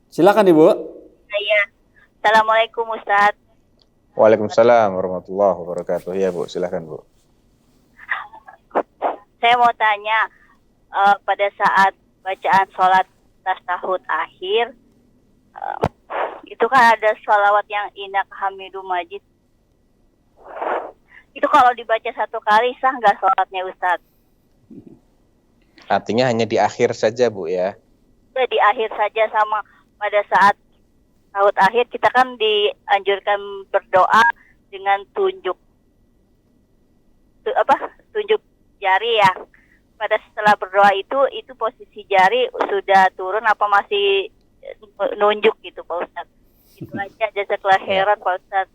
Silakan, Ibu. Iya. Assalamualaikum Ustaz. Waalaikumsalam warahmatullahi wabarakatuh. Ya, Bu, silakan, Bu. Saya mau tanya, pada saat bacaan sholat tasahud akhir, itu kan ada sholawat yang inak hamidum majid. Itu kalau dibaca satu kali sah nggak sholatnya Ustaz? Artinya hanya di akhir saja, Bu ya? Ya, di akhir saja, sama pada saat tasahud akhir kita kan dianjurkan berdoa dengan tunjuk jari ya. Pada setelah berdoa itu posisi jari sudah turun apa masih nunjuk gitu Pak Ustadz? Itu aja, jazakallahu khairan Pak Ustadz.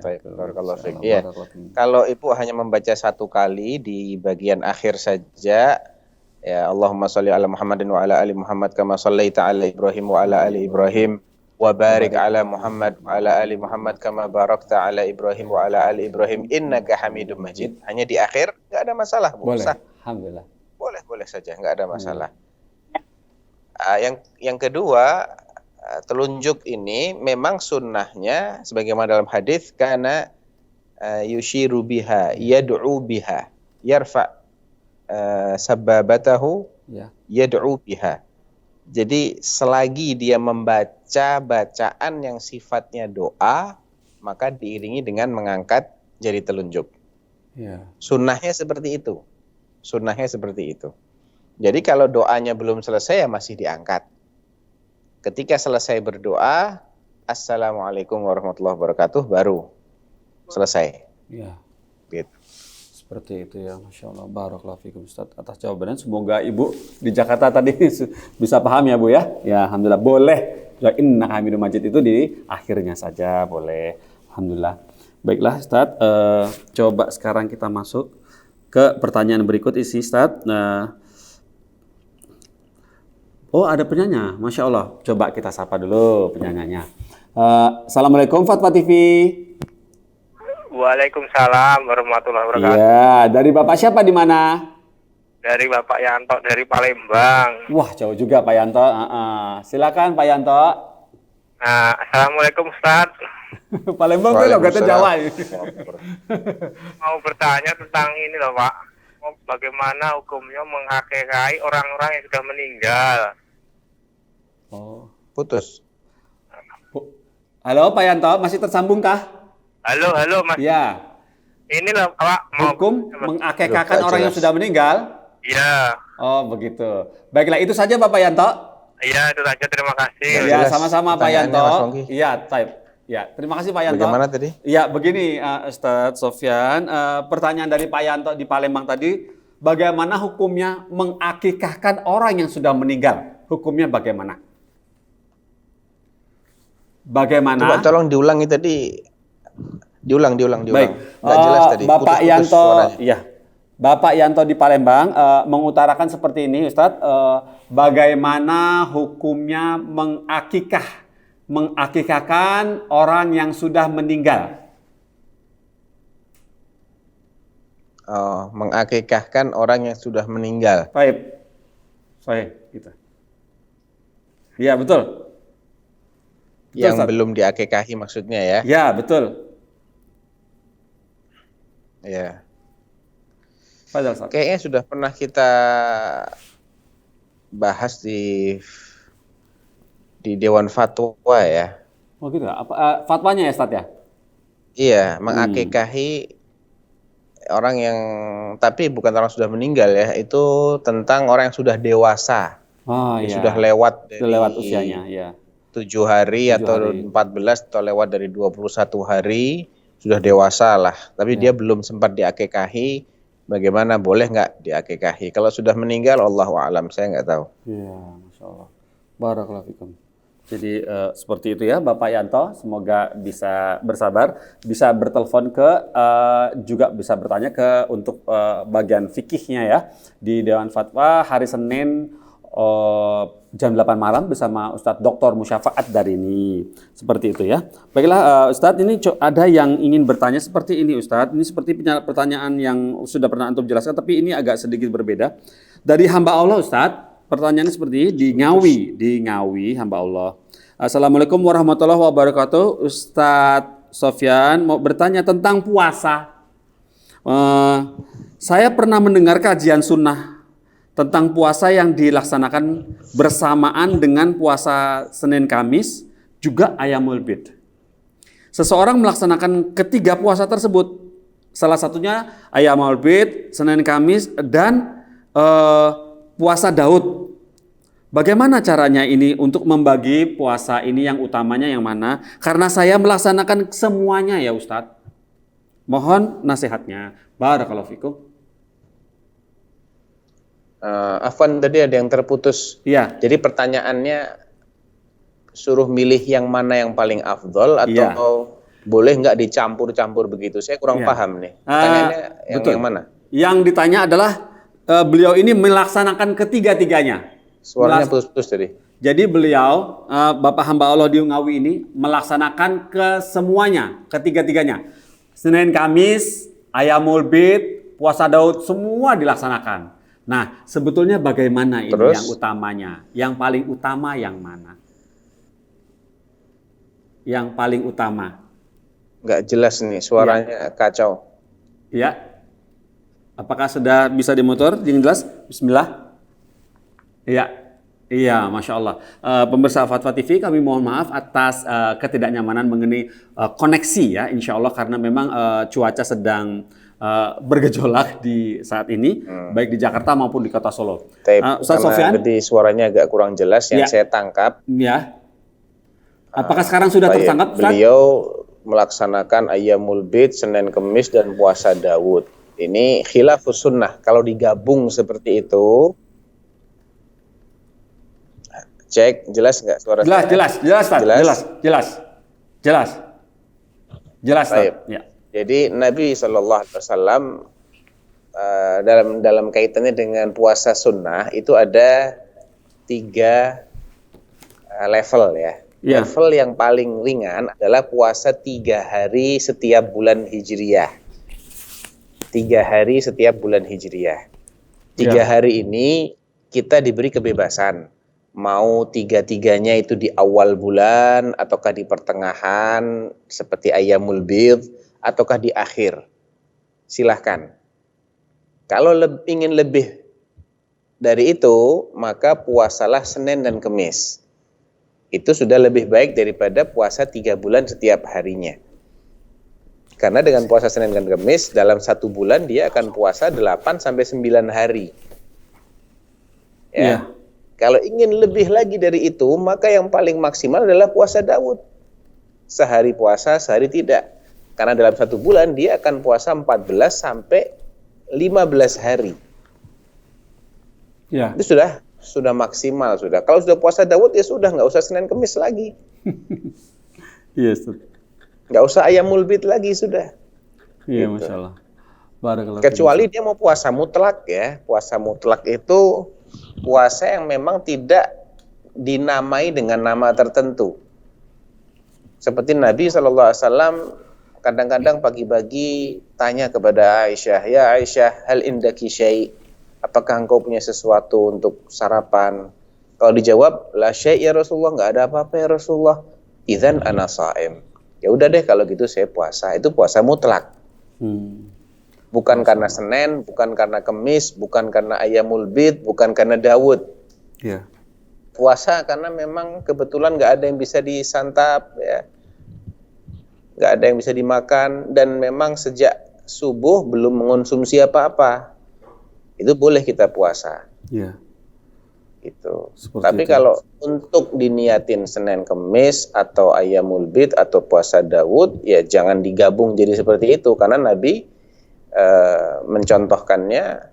Baik, barakallahu fiik. Iya. Kalau Ibu hanya membaca satu kali di bagian akhir saja, ya Allahumma sholli ala Muhammadin wa ala ali Muhammad kama shallaita ala Ibrahim wa ala ali Ibrahim wa barik ala Muhammad wa ala ali Muhammad kama barakta ala Ibrahim wa ala ali Ibrahim innaka Hamidum Majid. Hanya di akhir, enggak ada masalah, Bu. Boleh. Sah. Alhamdulillah. Boleh saja, enggak ada masalah. Yang kedua, telunjuk ini memang sunnahnya sebagaimana dalam hadis karena yushiru biha yad'u biha yarfa sababatahu yad'u biha. Jadi selagi dia membaca bacaan yang sifatnya doa, maka diiringi dengan mengangkat jari telunjuk. Sunnahnya seperti itu. Jadi kalau doanya belum selesai ya masih diangkat. Ketika selesai berdoa, Assalamualaikum warahmatullahi wabarakatuh, baru selesai. Ya. Gitu. Seperti itu ya, Masya Allah. Barakallahu fikum Ustaz atas jawabannya. Semoga Ibu di Jakarta tadi bisa paham ya Bu ya. Ya, Alhamdulillah. Boleh. Inna Hamidum Majid itu di akhirnya saja boleh. Alhamdulillah. Baiklah Ustaz, coba sekarang kita masuk ke pertanyaan berikut isi Ustaz. Oh, ada penyanya, Masya Allah. Coba kita sapa dulu penyanyanya. Assalamualaikum Fatwa TV. Waalaikumsalam warahmatullahi wabarakatuh. Iya, dari Bapak siapa di mana? Dari Bapak Yanto dari Palembang. Wah, jauh juga Pak Yanto. Silakan Pak Yanto. Nah, Assalamualaikum Ustaz. Palembang tuh logatnya Jawa. Mau bertanya tentang ini loh Pak. Bagaimana hukumnya menghakikahi orang-orang yang sudah meninggal? Oh, Putus. halo Pak Yanto, masih tersambung kah? Halo Mas. Ya. Ini loh Pak. Hukum mengakekahkan orang yang sudah meninggal? Iya. Oh, begitu. Baiklah, itu saja Bapak Yanto. Iya, itu saja. Terima kasih. Ya, jelas sama-sama Pak pertanyaannya, Yanto. Mas Pongki. Iya, type. Ya, terima kasih Pak Yanto. Bagaimana tadi? Ya, begini Ustadz Sofyan, pertanyaan dari Pak Yanto di Palembang tadi, bagaimana hukumnya mengakikahkan orang yang sudah meninggal? Hukumnya bagaimana? Bagaimana? Coba tolong diulangi tadi. Diulang. Baik, Nggak jelas tadi. Bapak Putus-putus Yanto, suaranya. ya, Bapak Yanto di Palembang mengutarakan seperti ini, Ustadz, bagaimana hukumnya mengakikahkan orang yang sudah meninggal? Oh, mengakikahkan orang yang sudah meninggal. Baik, gitu. Iya betul. Yang Ustaz. belum diakikahi maksudnya ya. Ya betul. Ya. Fadal, Ustaz. Kayaknya sudah pernah kita bahas di Dewan Fatwa ya. Oh gitu. Apa fatwanya ya, Ustaz ya? Iya, mengakikahi orang yang tapi bukan orang sudah meninggal ya, itu tentang orang yang sudah dewasa. Oh Yang iya. sudah lewat dari Sudah lewat usianya, ya. 7 hari 7 atau hari. 14 atau lewat dari 21 hari sudah dewasa lah. Tapi dia belum sempat diakikahi. Bagaimana, boleh nggak diakikahi? Kalau sudah meninggal, Allahu a'lam, saya nggak tahu. Iya, Masya Allah. Barakallahu fikum. Jadi seperti itu ya Bapak Yanto, semoga bisa bersabar, bisa bertelepon ke, juga bisa bertanya ke untuk bagian fikihnya ya, di Dewan Fatwa hari Senin jam 8 malam bersama Ustadz Dr. Musyafaat Darini. Seperti itu ya. Baiklah Ustadz, ini ada yang ingin bertanya seperti ini Ustadz. Ini seperti pertanyaan yang sudah pernah antum jelaskan, tapi ini agak sedikit berbeda. Dari hamba Allah Ustadz, pertanyaannya seperti ini, di Ngawi hamba Allah. Assalamualaikum warahmatullahi wabarakatuh. Ustadz Sofyan mau bertanya tentang puasa. Saya pernah mendengar kajian sunnah tentang puasa yang dilaksanakan bersamaan dengan puasa Senin Kamis, juga Ayyamul Bid. Seseorang melaksanakan ketiga puasa tersebut, salah satunya Ayyamul Bid, Senin Kamis, dan puasa Daud. Bagaimana caranya ini untuk membagi puasa ini yang utamanya yang mana? Karena saya melaksanakan semuanya ya Ustadz. Mohon nasihatnya. Barakallahu fikum. Afwan, tadi ada yang terputus. Iya. Jadi pertanyaannya suruh milih yang mana yang paling afdol atau Iya. boleh nggak dicampur-campur begitu? Saya kurang Iya. paham nih. Pertanyaannya betul. yang mana? Yang ditanya adalah beliau ini melaksanakan ketiga-tiganya. Suaranya putus-putus tadi. Jadi beliau, Bapak hamba Allah di Ngawi ini melaksanakan ke semuanya, ketiga-tiganya. Senin Kamis, Ayyamul Bid, puasa Daud, semua dilaksanakan. Nah, sebetulnya bagaimana ini Terus? yang utamanya? Yang paling utama yang mana? Yang paling utama. Nggak jelas nih, suaranya kacau. Ya. Apakah sudah bisa dimutar? Yang jelas? Bismillah. Iya. Iya, Masya Allah. Pemirsa Fatwa TV, kami mohon maaf atas ketidaknyamanan mengenai koneksi ya, insya Allah, karena memang cuaca sedang bergejolak di saat ini, baik di Jakarta maupun di kota Solo. Ustaz Sofyan? Tadi suaranya agak kurang jelas, yang saya tangkap. Ya. Apakah sekarang sudah tertangkap, Ustaz? Beliau melaksanakan Ayyamul Bid, Senin Kemis, dan puasa Daud. Ini khilafus sunnah. Kalau digabung seperti itu, cek, jelas nggak suara saya? Jelas, Baik. ya. Jadi Nabi SAW dalam kaitannya dengan puasa sunnah itu ada 3 level ya. Ya. Level yang paling ringan adalah puasa 3 hari setiap bulan Hijriyah. 3 hari setiap bulan Hijriyah. 3 hari ini kita diberi kebebasan. Mau 3-3-nya itu di awal bulan, ataukah di pertengahan, seperti Ayyamul Bidh, ataukah di akhir. Silahkan. Kalau ingin lebih dari itu, maka puasalah Senin dan Kemis. Itu sudah lebih baik daripada puasa 3 bulan setiap harinya. Karena dengan puasa Senin dan Kemis, dalam 1 bulan dia akan puasa 8-9 hari. Ya. Kalau ingin lebih lagi dari itu, maka yang paling maksimal adalah puasa Daud. Sehari puasa, sehari tidak. Karena dalam 1 bulan dia akan puasa 14-15 hari. Ya. Itu sudah maksimal sudah. Kalau sudah puasa Daud ya sudah, nggak usah Senin Kemis lagi. Iya, Ustaz. Nggak usah Ayyamul Bidh lagi sudah. Iya, Gitu. Masya Allah. Barakallahu Kecuali fikum. dia mau puasa mutlak ya. Puasa mutlak itu puasa yang memang tidak dinamai dengan nama tertentu. Seperti Nabi SAW kadang-kadang pagi-pagi tanya kepada Aisyah, "Ya Aisyah, hal indaki syai'?" Apakah engkau punya sesuatu untuk sarapan? Kalau dijawab, "La syai' ya Rasulullah," nggak ada apa-apa ya Rasulullah. "Idzan ana sha'im." Ya udah deh kalau gitu saya puasa. Itu puasa mutlak. Bukan karena Senin, bukan karena Kemis, bukan karena Ayyamul Bidh, bukan karena Daud. Iya. Puasa karena memang kebetulan nggak ada yang bisa disantap, ya, nggak ada yang bisa dimakan, dan memang sejak subuh belum mengonsumsi apa-apa. Itu boleh kita puasa. Iya. Gitu. Seperti Tapi itu. kalau untuk diniatin Senin Kemis atau Ayyamul Bidh atau puasa Daud, ya jangan digabung jadi seperti itu, karena Nabi mencontohkannya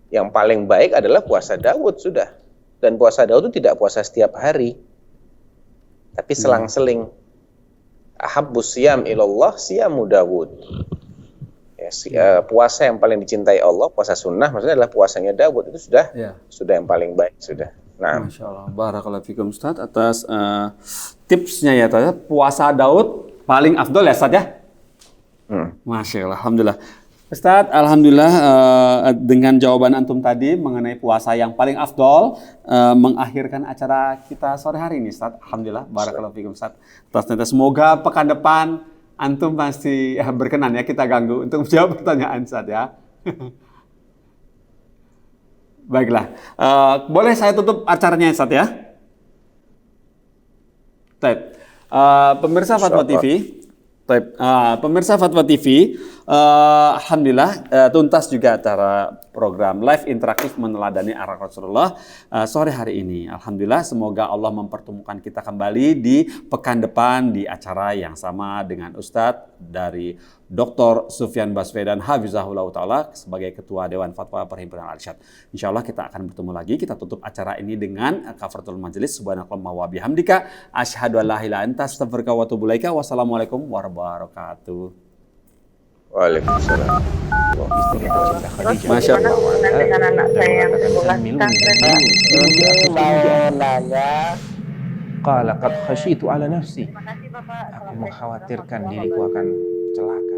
yang paling baik adalah puasa Daud sudah. Dan puasa Daud itu tidak puasa setiap hari, tapi selang-seling. Ahabbus siyam ilallah siyamu Daud. Puasa yang paling dicintai Allah, puasa sunnah, maksudnya adalah puasanya Daud. Itu sudah yang paling baik sudah. Nah, Masya Allah. Barakallahu fikum Ustaz atas tipsnya ya Ustaz. Puasa Daud paling afdol ya Ustaz ya? Masya Allah. Alhamdulillah. Ustaz, alhamdulillah dengan jawaban antum tadi mengenai puasa yang paling afdol mengakhirkan acara kita sore hari ini Ustaz. Alhamdulillah. Barakallahu fikum Ustaz. Semoga pekan depan antum pasti berkenan ya kita ganggu untuk menjawab pertanyaan Ustaz ya. Baiklah, boleh saya tutup acaranya Ustaz ya? Baik. Pemirsa Fatwa TV, pemirsa Fatwa TV, alhamdulillah tuntas juga acara program live interaktif meneladani akhlak Rasulullah sore hari ini. Alhamdulillah, semoga Allah mempertemukan kita kembali di pekan depan di acara yang sama dengan Ustadz dari Dr. Sufyan Baswedan Hafizahullah Ta'ala sebagai Ketua Dewan Fatwa Perhimpunan Al-Irsyad. Insya Allah kita akan bertemu lagi. Kita tutup acara ini dengan kafaratul majelis. Subhanakallahumma wa bihamdika asyhadu an la ilaha illa anta astaghfiruka wa atubu ilaika. Wassalamualaikum warahmatullahi wabarakatuh. Waalaikumsalam. Istri tercinta Khadijah. Masya Allah. Dengan anak saya yang sekolah pesantren, Pak. Ini mau nanya, Qala qad khasyitu ala nafsi. Terima kasih Bapak. Aku mengkhawatirkan diriku akan celaka.